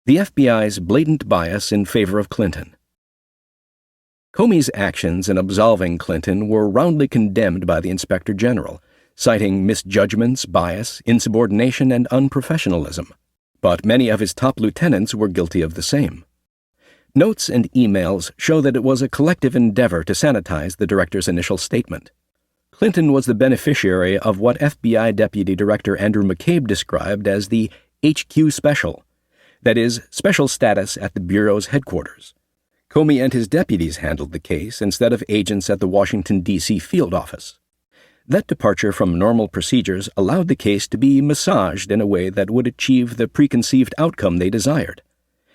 The FBI's blatant bias in favor of Clinton. Comey's actions in absolving Clinton were roundly condemned by the Inspector General, citing misjudgments, bias, insubordination, and unprofessionalism. But many of his top lieutenants were guilty of the same. Notes and emails show that it was a collective endeavor to sanitize the director's initial statement. Clinton was the beneficiary of what FBI Deputy Director Andrew McCabe described as the HQ Special, that is, special status at the Bureau's headquarters. Comey and his deputies handled the case instead of agents at the Washington, D.C. field office. That departure from normal procedures allowed the case to be massaged in a way that would achieve the preconceived outcome they desired.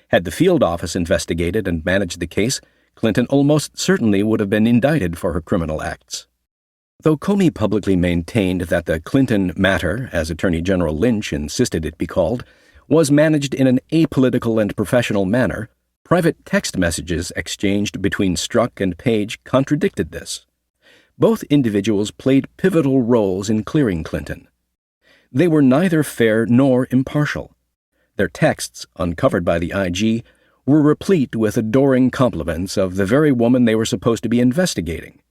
Had the field office investigated and managed the case, Clinton almost certainly would have been indicted for her criminal acts. Though Comey publicly maintained that the Clinton matter, as Attorney General Lynch insisted it be called, was managed in an apolitical and professional manner, private text messages exchanged between Strzok and Page contradicted this. Both individuals played pivotal roles in clearing Clinton. They were neither fair nor impartial. Their texts, uncovered by the IG, were replete with adoring compliments of the very woman they were supposed to be investigating.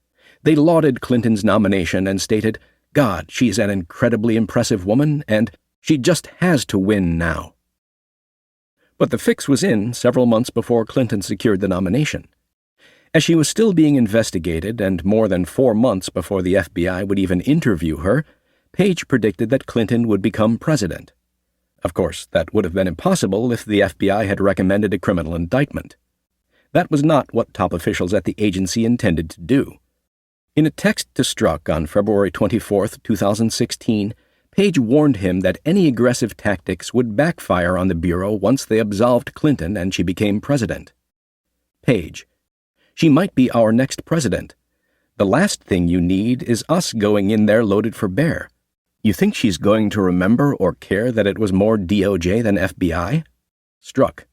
They lauded Clinton's nomination and stated, "God, she's an incredibly impressive woman, and she just has to win now." But the fix was in several months before Clinton secured the nomination. As she was still being investigated and more than 4 months before the FBI would even interview her, Page predicted that Clinton would become president. Of course, that would have been impossible if the FBI had recommended a criminal indictment. That was not what top officials at the agency intended to do. In a text to Strzok on February 24, 2016, Page warned him that any aggressive tactics would backfire on the Bureau once they absolved Clinton and she became president. Page: "She might be our next president. The last thing you need is us going in there loaded for bear. You think she's going to remember or care that it was more DOJ than FBI?" Strzok: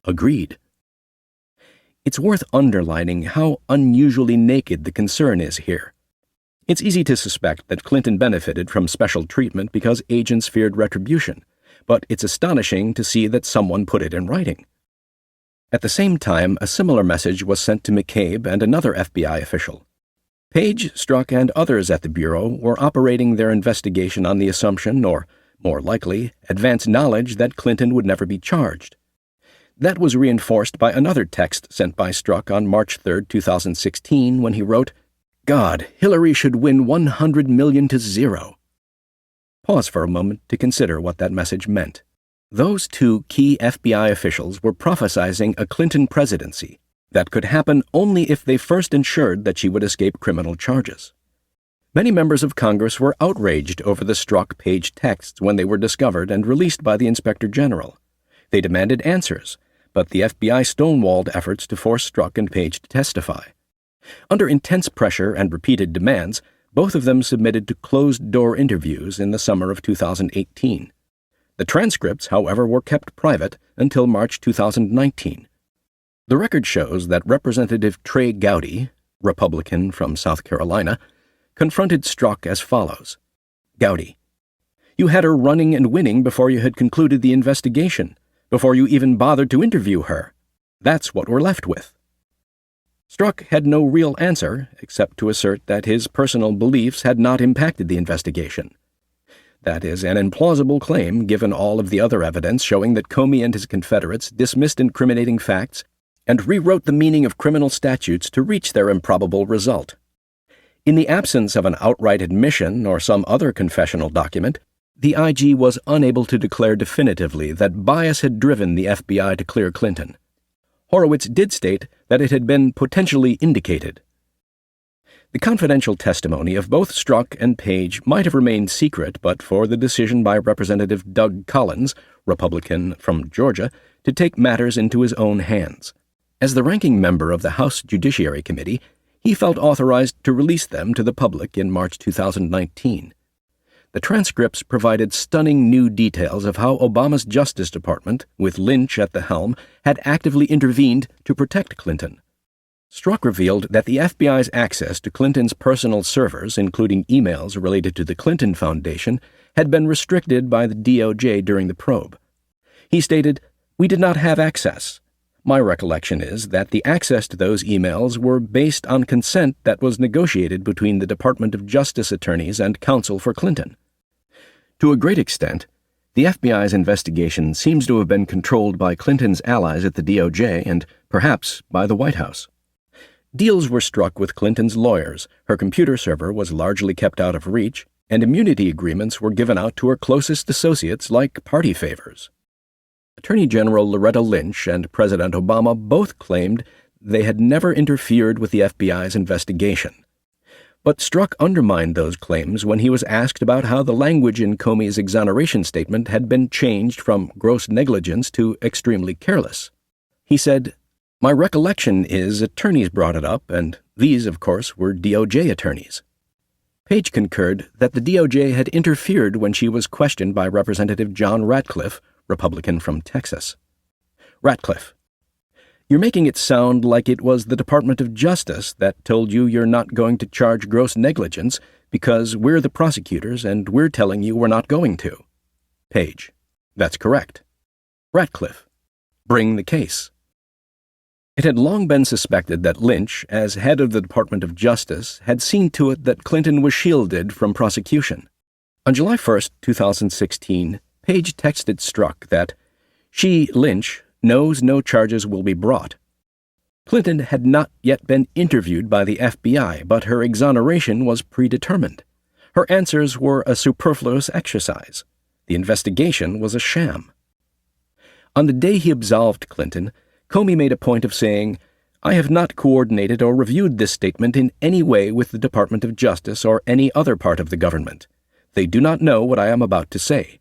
"Agreed." It's worth underlining how unusually naked the concern is here. It's easy to suspect that Clinton benefited from special treatment because agents feared retribution, but it's astonishing to see that someone put it in writing. At the same time, a similar message was sent to McCabe and another FBI official. Page, Strzok, and others at the Bureau were operating their investigation on the assumption, or, more likely, advance knowledge that Clinton would never be charged. That was reinforced by another text sent by Strzok on March 3, 2016, when he wrote, "God, Hillary should win 100 million to 0. Pause for a moment to consider what that message meant. Those two key FBI officials were prophesizing a Clinton presidency that could happen only if they first ensured that she would escape criminal charges. Many members of Congress were outraged over the Strzok-Page texts when they were discovered and released by the Inspector General. They demanded answers, but the FBI stonewalled efforts to force Strzok and Page to testify. Under intense pressure and repeated demands, both of them submitted to closed-door interviews in the summer of 2018. The transcripts, however, were kept private until March 2019. The record shows that Representative Trey Gowdy, Republican from South Carolina, confronted Strzok as follows. Gowdy: "You had her running and winning before you had concluded the investigation, before you even bothered to interview her. That's what we're left with." Strzok had no real answer except to assert that his personal beliefs had not impacted the investigation. That is an implausible claim given all of the other evidence showing that Comey and his Confederates dismissed incriminating facts and rewrote the meaning of criminal statutes to reach their improbable result. In the absence of an outright admission or some other confessional document, the IG was unable to declare definitively that bias had driven the FBI to clear Clinton. Horowitz did state that it had been potentially indicated. The confidential testimony of both Strzok and Page might have remained secret but for the decision by Representative Doug Collins, Republican from Georgia, to take matters into his own hands. As the ranking member of the House Judiciary Committee, he felt authorized to release them to the public in March 2019. The transcripts provided stunning new details of how Obama's Justice Department, with Lynch at the helm, had actively intervened to protect Clinton. Strzok revealed that the FBI's access to Clinton's personal servers, including emails related to the Clinton Foundation, had been restricted by the DOJ during the probe. He stated, We did not have access. My recollection is that the access to those emails were based on consent that was negotiated between the Department of Justice attorneys and counsel for Clinton. To a great extent, the FBI's investigation seems to have been controlled by Clinton's allies at the DOJ and perhaps by the White House. Deals were struck with Clinton's lawyers, her computer server was largely kept out of reach, and immunity agreements were given out to her closest associates like party favors. Attorney General Loretta Lynch and President Obama both claimed they had never interfered with the FBI's investigation. But Strzok undermined those claims when he was asked about how the language in Comey's exoneration statement had been changed from gross negligence to extremely careless. He said, "My recollection is attorneys brought it up, and these, of course, were DOJ attorneys." Page concurred that the DOJ had interfered when she was questioned by Representative John Ratcliffe, Republican from Texas. Ratcliffe: "You're making it sound like it was the Department of Justice that told you you're not going to charge gross negligence because we're the prosecutors and we're telling you we're not going to." Page: "That's correct." Ratcliffe: "Bring the case." It had long been suspected that Lynch, as head of the Department of Justice, had seen to it that Clinton was shielded from prosecution. On July 1, 2016, Page texted Strzok that she, Lynch, knows no charges will be brought. Clinton had not yet been interviewed by the FBI, but her exoneration was predetermined. Her answers were a superfluous exercise. The investigation was a sham. On the day he absolved Clinton, Comey made a point of saying, "I have not coordinated or reviewed this statement in any way with the Department of Justice or any other part of the government. They do not know what I am about to say."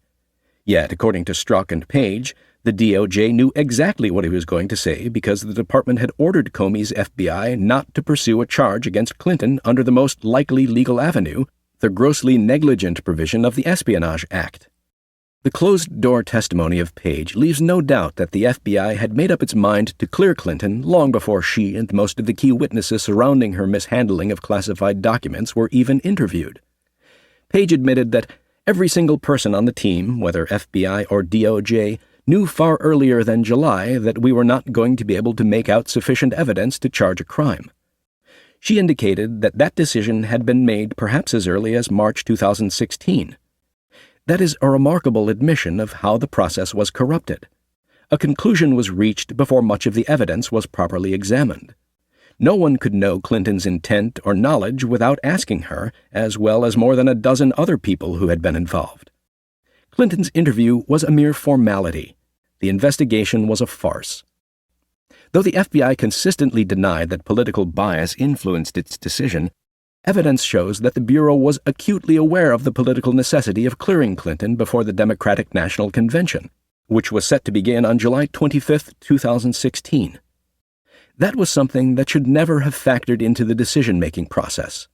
Yet, according to Strzok and Page, the DOJ knew exactly what he was going to say because the department had ordered Comey's FBI not to pursue a charge against Clinton under the most likely legal avenue, the grossly negligent provision of the Espionage Act. The closed-door testimony of Page leaves no doubt that the FBI had made up its mind to clear Clinton long before she and most of the key witnesses surrounding her mishandling of classified documents were even interviewed. Page admitted that every single person on the team, whether FBI or DOJ, knew far earlier than July that we were not going to be able to make out sufficient evidence to charge a crime. She indicated that that decision had been made perhaps as early as March 2016. That is a remarkable admission of how the process was corrupted. A conclusion was reached before much of the evidence was properly examined. No one could know Clinton's intent or knowledge without asking her, as well as more than a dozen other people who had been involved. Clinton's interview was a mere formality. The investigation was a farce. Though the FBI consistently denied that political bias influenced its decision, evidence shows that the Bureau was acutely aware of the political necessity of clearing Clinton before the Democratic National Convention, which was set to begin on July 25, 2016. That was something that should never have factored into the decision-making process.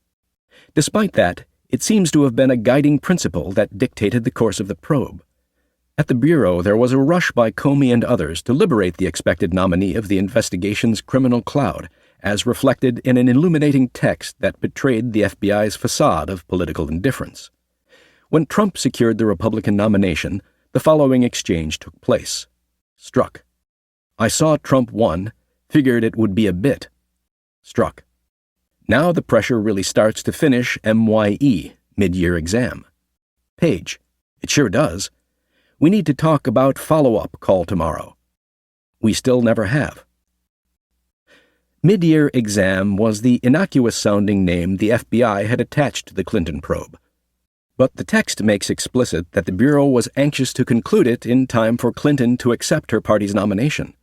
Despite that, it seems to have been a guiding principle that dictated the course of the probe. At the Bureau, there was a rush by Comey and others to liberate the expected nominee of the investigation's criminal cloud, as reflected in an illuminating text that betrayed the FBI's facade of political indifference. When Trump secured the Republican nomination, the following exchange took place. Strzok: "I saw Trump won, figured it would be a bit." Strzok: "Now the pressure really starts to finish MYE, mid-year exam." Page: "It sure does. We need to talk about follow-up call tomorrow." "We still never have." Mid-year exam was the innocuous-sounding name the FBI had attached to the Clinton probe. But the text makes explicit that the Bureau was anxious to conclude it in time for Clinton to accept her party's nomination.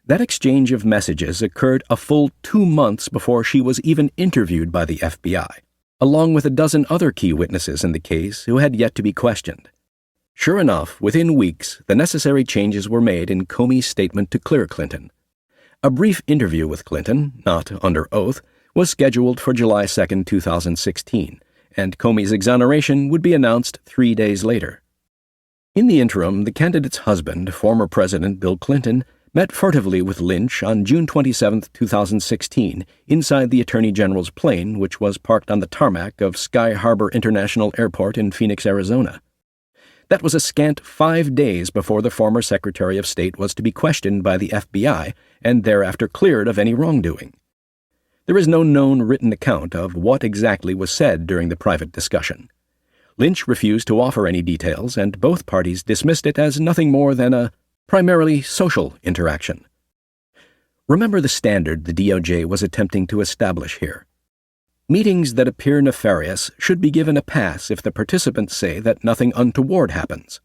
That exchange of messages occurred a full 2 months before she was even interviewed by the FBI, along with a dozen other key witnesses in the case who had yet to be questioned. Sure enough, within weeks, the necessary changes were made in Comey's statement to clear Clinton. A brief interview with Clinton, not under oath, was scheduled for July 2, 2016, and Comey's exoneration would be announced 3 days later. In the interim, the candidate's husband, former President Bill Clinton, met furtively with Lynch on June 27, 2016, inside the Attorney General's plane, which was parked on the tarmac of Sky Harbor International Airport in Phoenix, Arizona. That was a scant 5 days before the former Secretary of State was to be questioned by the FBI and thereafter cleared of any wrongdoing. There is no known written account of what exactly was said during the private discussion. Lynch refused to offer any details, and both parties dismissed it as nothing more than a primarily social interaction. Remember the standard the DOJ was attempting to establish here. Meetings that appear nefarious should be given a pass if the participants say that nothing untoward happens.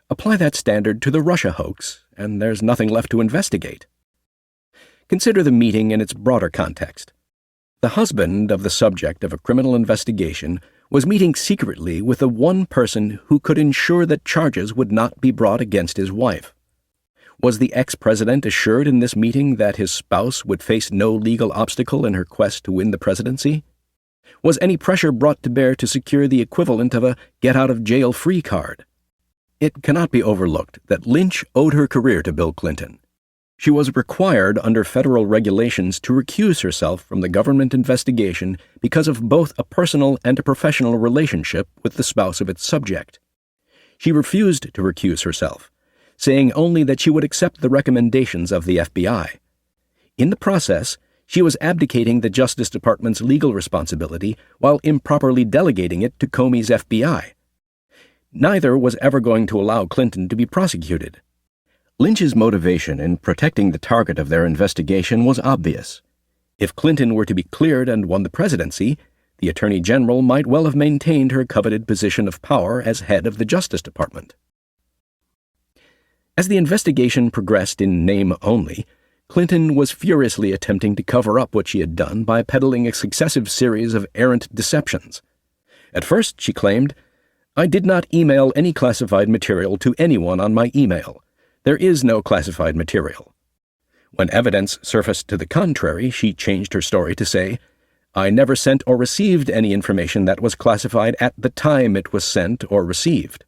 Apply that standard to the Russia hoax, and there's nothing left to investigate. Consider the meeting in its broader context. The husband of the subject of a criminal investigation was meeting secretly with the one person who could ensure that charges would not be brought against his wife. Was the ex-president assured in this meeting that his spouse would face no legal obstacle in her quest to win the presidency? Was any pressure brought to bear to secure the equivalent of a get-out-of-jail-free card? It cannot be overlooked that Lynch owed her career to Bill Clinton. She was required under federal regulations to recuse herself from the government investigation because of both a personal and a professional relationship with the spouse of its subject. She refused to recuse herself, saying only that she would accept the recommendations of the FBI. In the process, she was abdicating the Justice Department's legal responsibility while improperly delegating it to Comey's FBI. Neither was ever going to allow Clinton to be prosecuted. Lynch's motivation in protecting the target of their investigation was obvious. If Clinton were to be cleared and won the presidency, the Attorney General might well have maintained her coveted position of power as head of the Justice Department. As the investigation progressed in name only, Clinton was furiously attempting to cover up what she had done by peddling a successive series of errant deceptions. At first, she claimed, "I did not email any classified material to anyone on my email. There is no classified material." When evidence surfaced to the contrary, she changed her story to say, "I never sent or received any information that was classified at the time it was sent or received."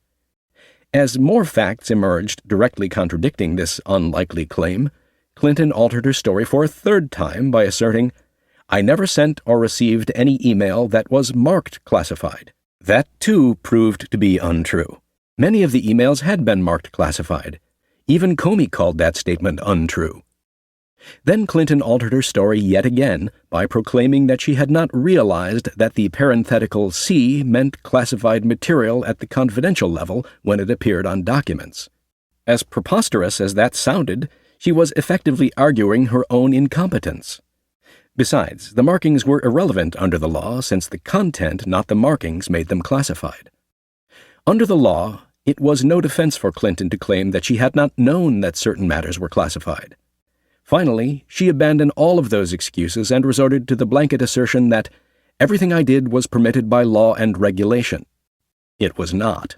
As more facts emerged directly contradicting this unlikely claim, Clinton altered her story for a third time by asserting, "I never sent or received any email that was marked classified." That, too, proved to be untrue. Many of the emails had been marked classified. Even Comey called that statement untrue. Then Clinton altered her story yet again by proclaiming that she had not realized that the parenthetical C meant classified material at the confidential level when it appeared on documents. As preposterous as that sounded, she was effectively arguing her own incompetence. Besides, the markings were irrelevant under the law since the content, not the markings, made them classified. Under the law, it was no defense for Clinton to claim that she had not known that certain matters were classified. Finally, she abandoned all of those excuses and resorted to the blanket assertion that everything I did was permitted by law and regulation. It was not.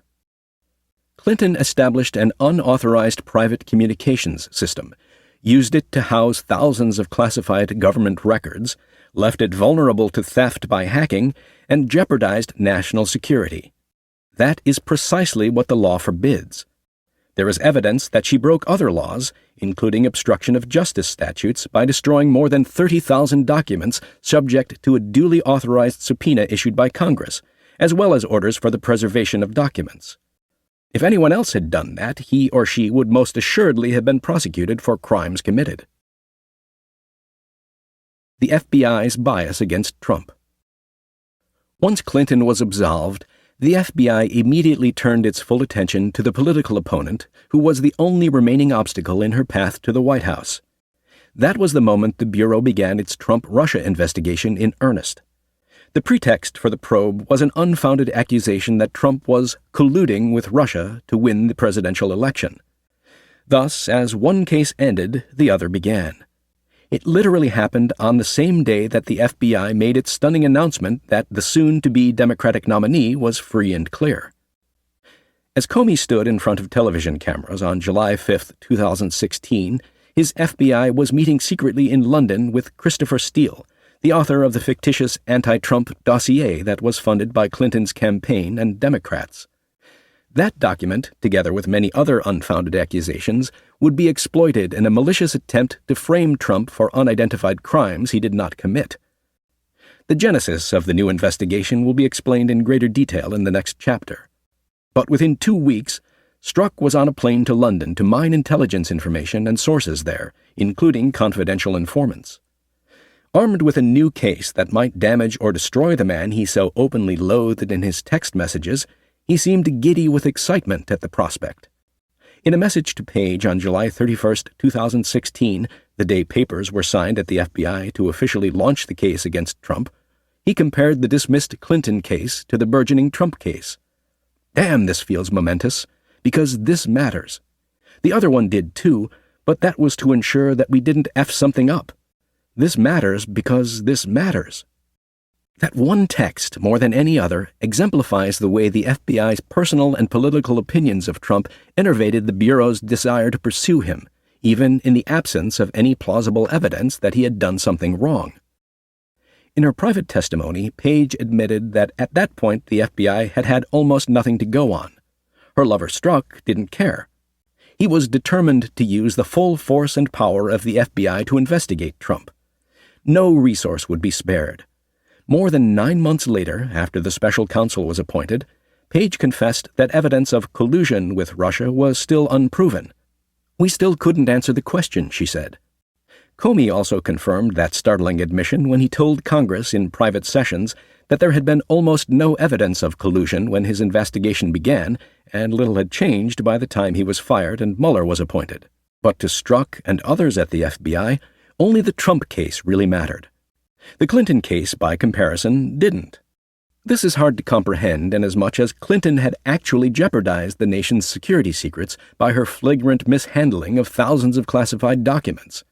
Clinton established an unauthorized private communications system, used it to house thousands of classified government records, left it vulnerable to theft by hacking, and jeopardized national security. That is precisely what the law forbids. There is evidence that she broke other laws, including obstruction of justice statutes, by destroying more than 30,000 documents subject to a duly authorized subpoena issued by Congress, as well as orders for the preservation of documents. If anyone else had done that, he or she would most assuredly have been prosecuted for crimes committed. The FBI's bias against Trump. Once Clinton was absolved, the FBI immediately turned its full attention to the political opponent who was the only remaining obstacle in her path to the White House. That was the moment the Bureau began its Trump-Russia investigation in earnest. The pretext for the probe was an unfounded accusation that Trump was colluding with Russia to win the presidential election. Thus, as one case ended, the other began. It literally happened on the same day that the FBI made its stunning announcement that the soon-to-be Democratic nominee was free and clear. As Comey stood in front of television cameras on July 5, 2016, his FBI was meeting secretly in London with Christopher Steele, the author of the fictitious anti-Trump dossier that was funded by Clinton's campaign and Democrats. That document, together with many other unfounded accusations, would be exploited in a malicious attempt to frame Trump for unidentified crimes he did not commit. The genesis of the new investigation will be explained in greater detail in the next chapter. But within 2 weeks, Strzok was on a plane to London to mine intelligence information and sources there, including confidential informants. Armed with a new case that might damage or destroy the man he so openly loathed in his text messages, he seemed giddy with excitement at the prospect. In a message to Page on July 31, 2016, the day papers were signed at the FBI to officially launch the case against Trump, he compared the dismissed Clinton case to the burgeoning Trump case. "Damn, this feels momentous, because this matters. The other one did too, but that was to ensure that we didn't F something up. This matters because this matters." That one text, more than any other, exemplifies the way the FBI's personal and political opinions of Trump enervated the Bureau's desire to pursue him, even in the absence of any plausible evidence that he had done something wrong. In her private testimony, Page admitted that at that point the FBI had had almost nothing to go on. Her lover Strzok didn't care. He was determined to use the full force and power of the FBI to investigate Trump. No resource would be spared. More than 9 months later, after the special counsel was appointed, Page confessed that evidence of collusion with Russia was still unproven. "We still couldn't answer the question," she said. Comey also confirmed that startling admission when he told Congress in private sessions that there had been almost no evidence of collusion when his investigation began, and little had changed by the time he was fired and Mueller was appointed. But to Strzok and others at the FBI, only the Trump case really mattered. The Clinton case, by comparison, didn't. This is hard to comprehend inasmuch as Clinton had actually jeopardized the nation's security secrets by her flagrant mishandling of thousands of classified documents.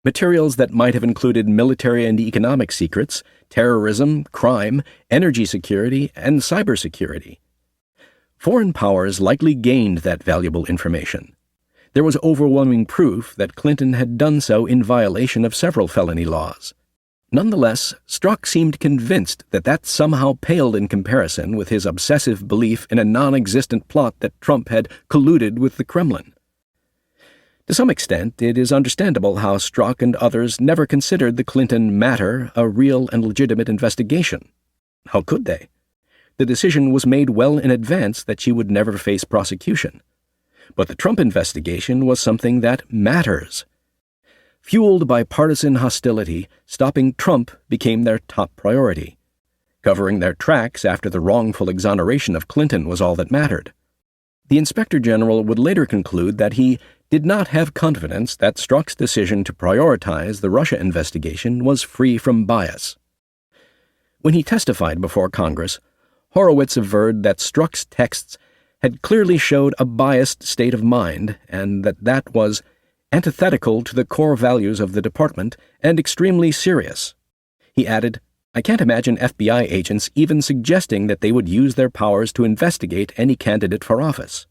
Materials that might have included military and economic secrets, terrorism, crime, energy security, and cybersecurity. Foreign powers likely gained that valuable information. There was overwhelming proof that Clinton had done so in violation of several felony laws. Nonetheless, Strzok seemed convinced that that somehow paled in comparison with his obsessive belief in a non-existent plot that Trump had colluded with the Kremlin. To some extent, it is understandable how Strzok and others never considered the Clinton matter a real and legitimate investigation. How could they? The decision was made well in advance that she would never face prosecution. But the Trump investigation was something that matters. Fueled by partisan hostility, stopping Trump became their top priority. Covering their tracks after the wrongful exoneration of Clinton was all that mattered. The Inspector General would later conclude that he did not have confidence that Strzok's decision to prioritize the Russia investigation was free from bias. When he testified before Congress, Horowitz averred that Strzok's texts had clearly showed a biased state of mind and that was antithetical to the core values of the department and extremely serious. He added, "I can't imagine FBI agents even suggesting that they would use their powers to investigate any candidate for office."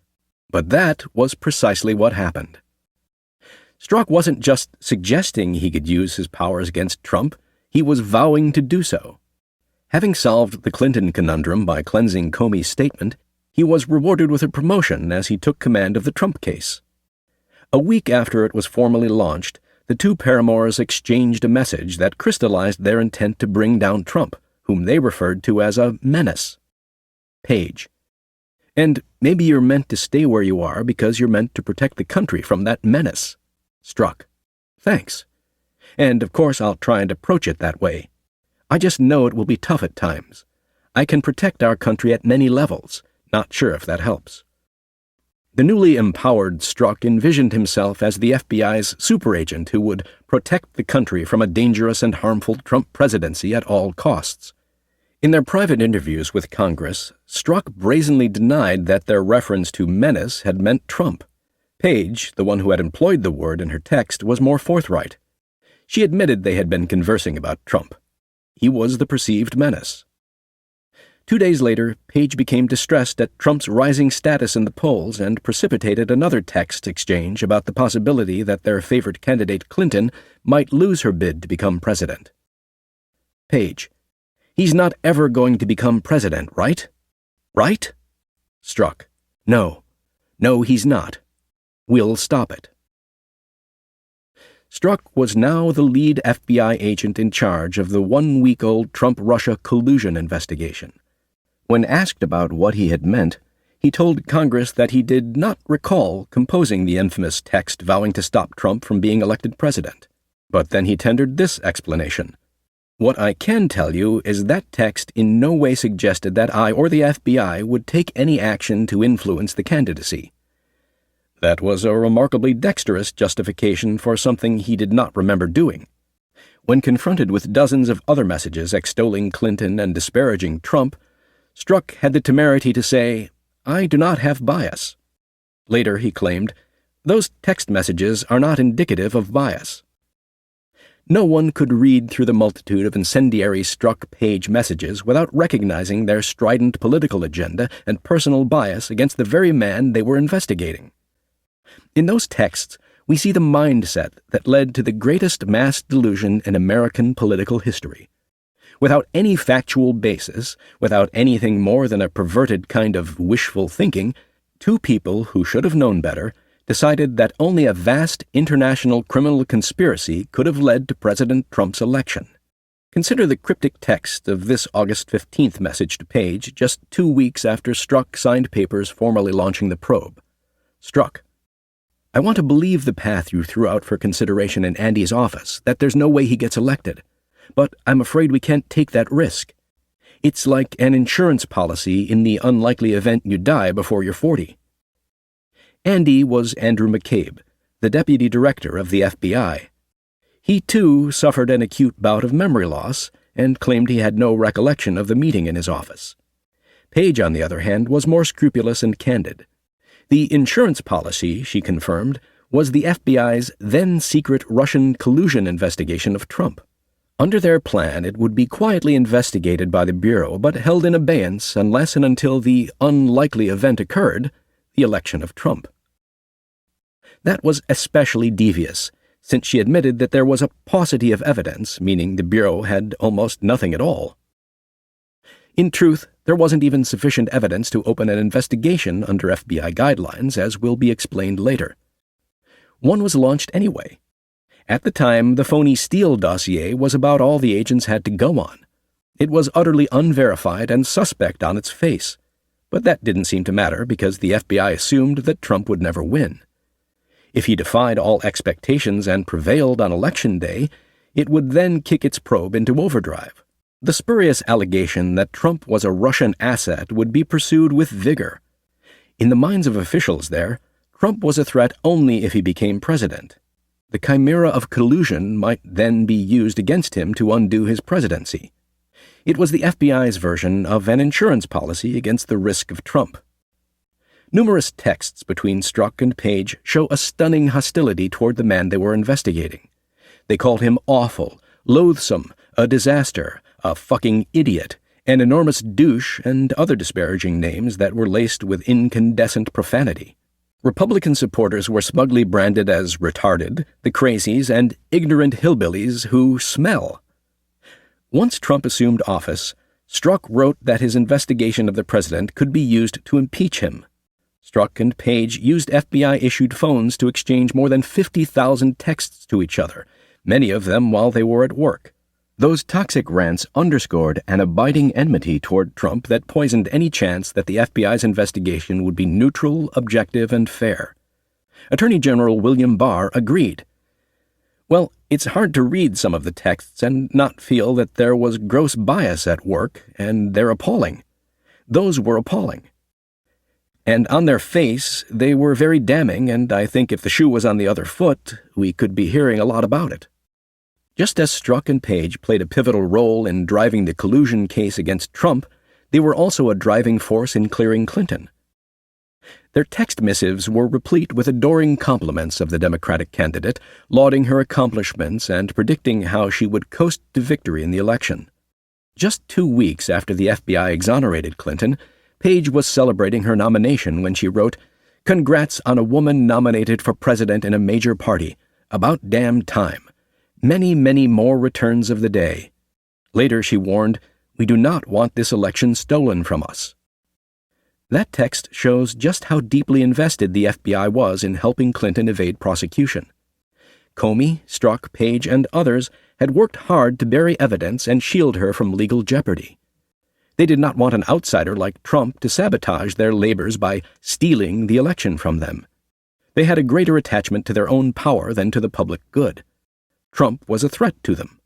But that was precisely what happened. Strzok wasn't just suggesting he could use his powers against Trump, he was vowing to do so. Having solved the Clinton conundrum by cleansing Comey's statement, he was rewarded with a promotion as he took command of the Trump case. A week after it was formally launched, the two paramours exchanged a message that crystallized their intent to bring down Trump, whom they referred to as a menace. Page. "And maybe you're meant to stay where you are because you're meant to protect the country from that menace." Strzok. "Thanks. And of course I'll try and approach it that way. I just know it will be tough at times. I can protect our country at many levels. Not sure if that helps." The newly empowered Strzok envisioned himself as the FBI's super agent who would protect the country from a dangerous and harmful Trump presidency at all costs. In their private interviews with Congress, Strzok brazenly denied that their reference to menace had meant Trump. Page, the one who had employed the word in her text, was more forthright. She admitted they had been conversing about Trump. He was the perceived menace. 2 days later, Page became distressed at Trump's rising status in the polls and precipitated another text exchange about the possibility that their favorite candidate, Clinton, might lose her bid to become president. Page. "He's not ever going to become president, right? Right?" Strzok. No, he's not. We'll stop it." Strzok was now the lead FBI agent in charge of the 1-week-old Trump-Russia collusion investigation. When asked about what he had meant, He told Congress that he did not recall composing the infamous text vowing to stop Trump from being elected president. But then he tendered this explanation. "What I can tell you is that text in no way suggested that I or the FBI would take any action to influence the candidacy." That was a remarkably dexterous justification for something he did not remember doing. When confronted with dozens of other messages extolling Clinton and disparaging Trump, Strzok had the temerity to say, "I do not have bias." Later, he claimed, "Those text messages are not indicative of bias." No one could read through the multitude of incendiary Strzok-Page messages without recognizing their strident political agenda and personal bias against the very man they were investigating. In those texts, we see the mindset that led to the greatest mass delusion in American political history. Without any factual basis, without anything more than a perverted kind of wishful thinking, two people who should have known better decided that only a vast international criminal conspiracy could have led to President Trump's election. Consider the cryptic text of this August 15th message to Page just 2 weeks after Strzok signed papers formally launching the probe. Strzok: "I want to believe the path you threw out for consideration in Andy's office, that there's no way he gets elected. But I'm afraid we can't take that risk. It's like an insurance policy in the unlikely event you die before you're 40. Andy was Andrew McCabe, the deputy director of the FBI. He, too, suffered an acute bout of memory loss and claimed he had no recollection of the meeting in his office. Page, on the other hand, was more scrupulous and candid. The insurance policy, she confirmed, was the FBI's then-secret Russian collusion investigation of Trump. Under their plan, it would be quietly investigated by the Bureau but held in abeyance unless and until the unlikely event occurred, the election of Trump. That was especially devious, since she admitted that there was a paucity of evidence, meaning the Bureau had almost nothing at all. In truth, there wasn't even sufficient evidence to open an investigation under FBI guidelines, as will be explained later. One was launched anyway. At the time, the phony Steele dossier was about all the agents had to go on. It was utterly unverified and suspect on its face. But that didn't seem to matter because the FBI assumed that Trump would never win. If he defied all expectations and prevailed on Election Day, it would then kick its probe into overdrive. The spurious allegation that Trump was a Russian asset would be pursued with vigor. In the minds of officials there, Trump was a threat only if he became president. The chimera of collusion might then be used against him to undo his presidency. It was the FBI's version of an insurance policy against the risk of Trump. Numerous texts between Strzok and Page show a stunning hostility toward the man they were investigating. They called him awful, loathsome, a disaster, a fucking idiot, an enormous douche, and other disparaging names that were laced with incandescent profanity. Republican supporters were smugly branded as retarded, the crazies, and ignorant hillbillies who smell. Once Trump assumed office, Strzok wrote that his investigation of the president could be used to impeach him. Strzok and Page used FBI-issued phones to exchange more than 50,000 texts to each other, many of them while they were at work. Those toxic rants underscored an abiding enmity toward Trump that poisoned any chance that the FBI's investigation would be neutral, objective, and fair. Attorney General William Barr agreed. Well, it's hard to read some of the texts and not feel that there was gross bias at work, and they're appalling. Those were appalling. And on their face, they were very damning, and I think if the shoe was on the other foot, we could be hearing a lot about it. Just as Strzok and Page played a pivotal role in driving the collusion case against Trump, they were also a driving force in clearing Clinton. Their text missives were replete with adoring compliments of the Democratic candidate, lauding her accomplishments and predicting how she would coast to victory in the election. Just 2 weeks after the FBI exonerated Clinton, Page was celebrating her nomination when she wrote, "Congrats on a woman nominated for president in a major party. About damn time. Many, many more returns of the day." Later she warned, "We do not want this election stolen from us." That text shows just how deeply invested the FBI was in helping Clinton evade prosecution. Comey, Strzok, Page, and others had worked hard to bury evidence and shield her from legal jeopardy. They did not want an outsider like Trump to sabotage their labors by stealing the election from them. They had a greater attachment to their own power than to the public good. Trump was a threat to them.